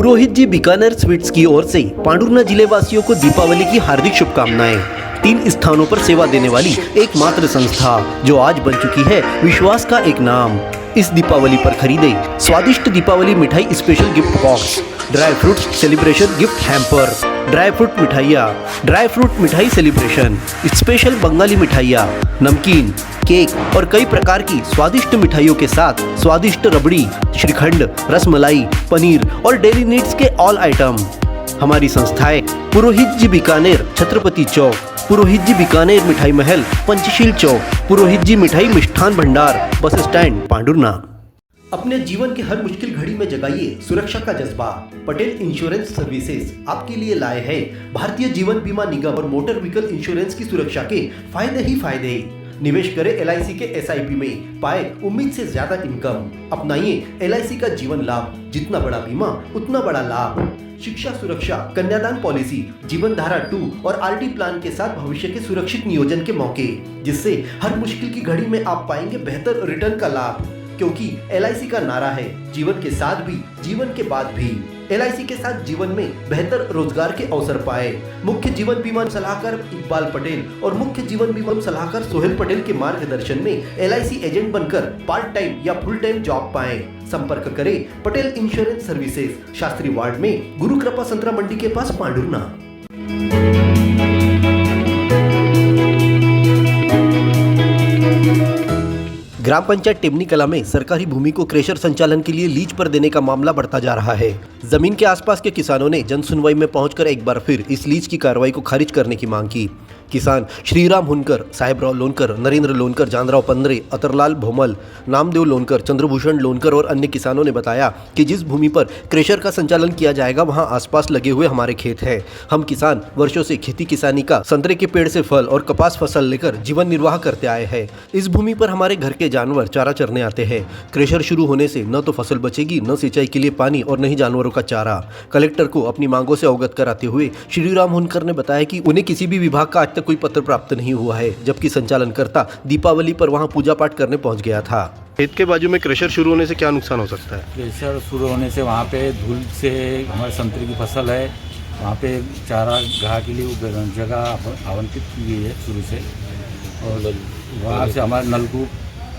पुरोहित जी Bikaner sweets की ओर से पांडुरना जिले वासियों को दीपावली की हार्दिक शुभकामनाएं। 3 स्थानों पर सेवा देने वाली एकमात्र संस्था जो आज बन चुकी है विश्वास का एक नाम। इस दीपावली पर खरीदे स्वादिष्ट दीपावली मिठाई special gift box, dry fruit celebration gift hamper, dry fruit मिठाई सेलिब्रेशन, स्पेशल बंगाली मिठाइयाँ, नमकीन, केक और कई प्रकार की स्वादिष्ट मिठाइयों के साथ स्वादिष्ट रबड़ी, श्रीखंड, रसमलाई, पनीर और डेली नीड्स के ऑल आइटम। हमारी संस्थाएं पुरोहित जी बीकानेर छत्रपति चौक, पुरोहित जी बीकानेर मिठाई महल पंचशील चौक, पुरोहित जी मिठाई मिष्ठान भंडार, बस स्टैंड पांडुरना। अपने जीवन की हर मुश्किल घड़ी में जगाइए सुरक्षा का जज्बा। पटेल इंश्योरेंस सर्विसेज आपके लिए लाए हैं भारतीय जीवन बीमा निगम और मोटर व्हीकल इंश्योरेंस की सुरक्षा के फायदे ही फायदे। निवेश करें LIC के SIP में, पाए उम्मीद से ज्यादा इनकम। अपनाइए LIC का जीवन लाभ, जितना बड़ा बीमा उतना बड़ा लाभ। शिक्षा सुरक्षा, कन्यादान पॉलिसी, जीवन धारा 2 और RD प्लान के साथ भविष्य के सुरक्षित नियोजन के मौके, जिससे हर मुश्किल की घड़ी में आप पाएंगे बेहतर रिटर्न का लाभ। क्योंकि LIC का नारा है जीवन के साथ भी जीवन के बाद भी। LIC के साथ जीवन में बेहतर रोजगार के अवसर पाए। मुख्य जीवन बीमा सलाहकार इकबाल पटेल और मुख्य जीवन बीमा सलाहकार सोहेल पटेल के मार्गदर्शन में LIC एजेंट बनकर पार्ट टाइम या फुल टाइम जॉब पाए। संपर्क करें Patel insurance services, Shastri ward में, गुरु कृपा संतरा मंडी के पास, पांडुरना। ग्राम पंचायत टेमनी कला में सरकारी भूमि को क्रेशर संचालन के लिए लीज पर देने का मामला बढ़ता जा रहा है। जमीन के आसपास के किसानों ने जन सुनवाई में पहुंचकर एक बार फिर इस लीज की कार्रवाई को खारिज करने की मांग की। किसान श्रीराम हुनकर, साहेबराव लोनकर, नरेंद्र लोनकर, जानराव पंद्रे, अतरलाल भोमल, नामदेव लोनकर, चंद्रभूषण लोनकर और अन्य किसानों ने बताया कि जिस भूमि पर क्रेशर का संचालन किया जाएगा वहां आसपास लगे हुए हमारे खेत हैं। हम किसान वर्षों से खेती किसानी का संतरे के पेड़ से फल और कपास फसल लेकर जीवन निर्वाह करते आए हैं। इस भूमि पर हमारे घर के जानवर चारा चरने आते हैं। क्रेशर शुरू होने से न तो फसल बचेगी, न सिंचाई के लिए पानी और न ही जानवरों का चारा। कलेक्टर को अपनी मांगों से अवगत कराते हुए श्रीराम हुनकर ने बताया कि उन्हें किसी भी विभाग का आज तक कोई पत्र प्राप्त नहीं हुआ है, जबकि संचालनकर्ता दीपावली पर वहां पूजा पाठ करने पहुंच गया था। खेत के बाजू में क्रेशर शुरू होने से क्या नुकसान हो सकता है? क्रेशर शुरू होने से वहाँ पे धूल से हमारे संतरे की फसल है, वहाँ पे चारा घाह के लिए जगह आवंटित की गई है शुरू से, और वहाँ से हमारे नलकूप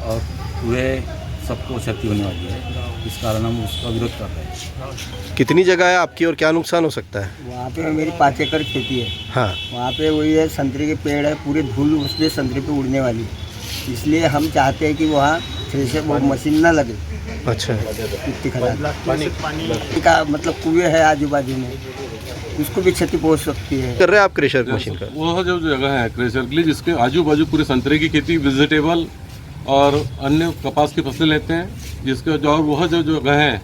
और कुएं सबको क्षति होने वाली है। इस कारण हम उसका विरोध कर रहे हैं। कितनी जगह है आपकी और क्या नुकसान हो सकता है? वहाँ पे मेरी 5 एकड़ खेती है। हाँ, वहाँ पे वही है, संतरे के पेड़ है, पूरे धूल उसमें संतरे पे उड़ने वाली है। इसलिए हम चाहते हैं कि वहाँ थ्रेशर वो मशीन ना लगे। अच्छा, इतनी खराब पानी का मतलब कुएं है आजू बाजू में, उसको भी क्षति पहुँच सकती है। कर रहे हैं आप क्रेशर मशीन का? वह जो जगह है क्रेशर के लिए, जिसके आजू बाजू पूरे संतरे की खेती, वेजिटेबल और अन्य कपास की फसलें लेते हैं, जिसके जो वह जो जगह है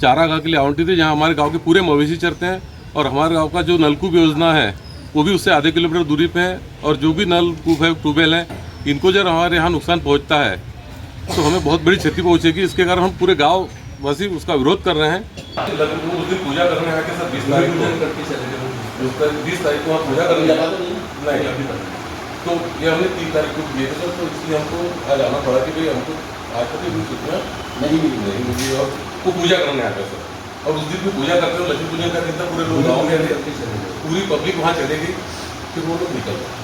चारागाह के लिए आवंटित है, जहाँ हमारे गांव के पूरे मवेशी चरते हैं। और हमारे गांव का जो नलकूप योजना है वो भी उससे आधे किलोमीटर दूरी पे है, और जो भी नलकूप है, ट्यूबवेल है, इनको जब हमारे यहाँ नुकसान पहुँचता है तो हमें बहुत बड़ी क्षति पहुँचेगी। इसके कारण हम पूरे गाँव वासी उसका विरोध कर रहे हैं। उस दिन पूजा करने आके सर 20 तारीख को हम पूजा करने नहीं, तो ये हमने 3 तारीख को किए थे सर, तो इसलिए हमको आज आना पड़ा कि भाई हमको आज तक भी छुट्टियाँ नहीं मिली और वो पूजा करने आते सर। और उस दिन भी पूजा करते हैं, लक्ष्मी पूजन का दिन था, पूरे लोग गाँव में आते, पूरी पब्लिक वहाँ चलेगी, फिर वो लोग निकल गए।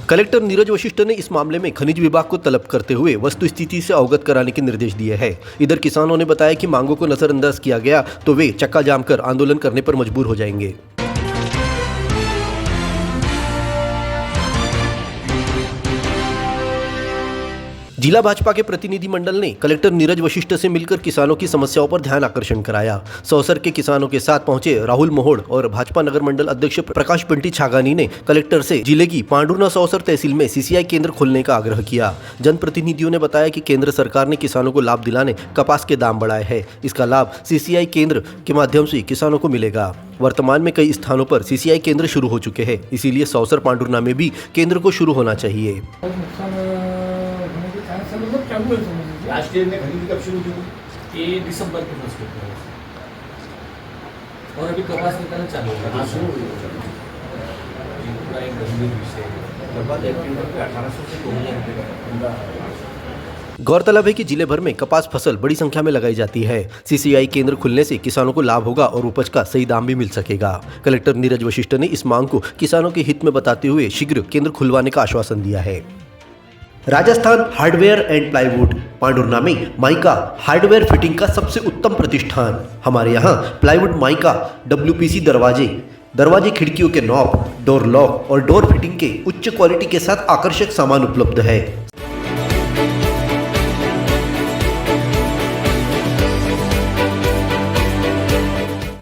कलेक्टर नीरज वशिष्ठ ने इस मामले में खनिज विभाग को तलब करते हुए वस्तु स्थिति से अवगत कराने के निर्देश दिए हैं। इधर किसानों ने बताया कि मांगों को नजरअंदाज किया गया तो वे चक्का जाम कर आंदोलन करने पर मजबूर हो जाएंगे। जिला भाजपा के प्रतिनिधि मंडल ने कलेक्टर नीरज वशिष्ठ से मिलकर किसानों की समस्याओं पर ध्यान आकर्षण कराया। सौसर के किसानों के साथ पहुंचे राहुल मोहोड़ और भाजपा नगर मंडल अध्यक्ष प्रकाश बंटी छागानी ने कलेक्टर से जिले की पांडुरना सौसर तहसील में CCI केंद्र खोलने का आग्रह किया। जनप्रतिनिधियों ने बताया कि केंद्र सरकार ने किसानों को लाभ दिलाने कपास के दाम बढ़ाए हैं। इसका लाभ CCI केंद्र के माध्यम से किसानों को मिलेगा। वर्तमान में कई स्थानों पर CCI केंद्र शुरू हो चुके हैं, इसीलिए सौसर पांडुरना में भी केंद्र को शुरू होना चाहिए। लास्ट ईयर में खरीदी कब शुरू की? ये दिसंबर के फर्स्ट वीक में, और अभी कपास निकालना चालू होगा। पूरा एक गंभीर विषय है। लगभग 1800 से 2000 रुपये का गौरतलब है कि जिले भर में कपास फसल बड़ी संख्या में लगाई जाती है। सीसीआई केंद्र खुलने से किसानों को लाभ होगा और उपज का सही दाम भी मिल सकेगा। कलेक्टर नीरज वशिष्ठ ने इस मांग को किसानों के हित में बताते हुए शीघ्र केंद्र खुलवाने का आश्वासन दिया है। Rajasthan hardware and plywood Pandhurna में माइका हार्डवेयर फिटिंग का सबसे उत्तम प्रतिष्ठान। हमारे यहाँ प्लाईवुड, माइका, WPC दरवाजे, खिड़कियों के नॉब, डोर लॉक और डोर फिटिंग के उच्च क्वालिटी के साथ आकर्षक सामान उपलब्ध है।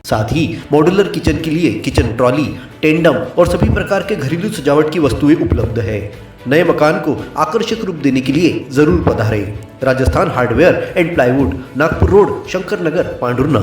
साथ ही मॉड्यूलर किचन के लिए किचन ट्रॉली, टेंडम और सभी प्रकार के घरेलू सजावट की वस्तुएं उपलब्ध है। नए मकान को आकर्षक रूप देने के लिए जरूर पधारें। Rajasthan hardware and plywood, Nagpur road, Shankar Nagar, Pandhurna.